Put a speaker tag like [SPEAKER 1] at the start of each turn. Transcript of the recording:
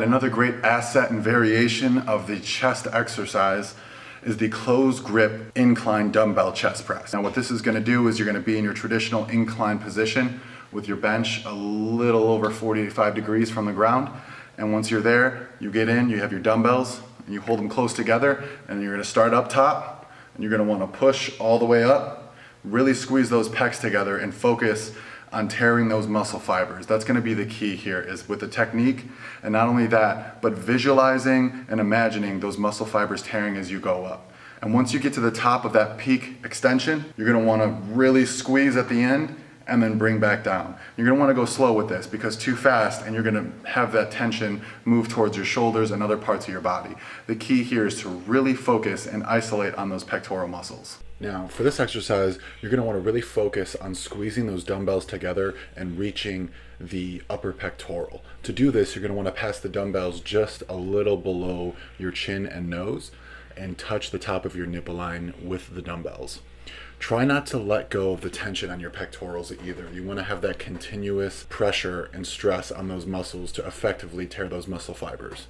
[SPEAKER 1] another great asset and variation of the chest exercise is the closed grip incline dumbbell chest press. Now what this is gonna do is you're gonna be in your traditional incline position with your bench a little over 45 degrees from the ground. And once you're there, you get in, you have your dumbbells, and you hold them close together, and you're gonna start up top, and you're gonna wanna push all the way up, really squeeze those pecs together and focus on tearing those muscle fibers. That's gonna be the key here, is with the technique, and not only that, but visualizing and imagining those muscle fibers tearing as you go up. And once you get to the top of that peak extension, you're gonna wanna really squeeze at the end and then bring back down. You're gonna wanna go slow with this, because too fast and you're gonna have that tension move towards your shoulders and other parts of your body. The key here is to really focus and isolate on those pectoral muscles. Now, for this exercise, you're gonna wanna really focus on squeezing those dumbbells together and reaching the upper pectoral. To do this, you're gonna wanna pass the dumbbells just a little below your chin and nose and touch the top of your nipple line with the dumbbells. Try not to let go of the tension on your pectorals either. You wanna have that continuous pressure and stress on those muscles to effectively tear those muscle fibers.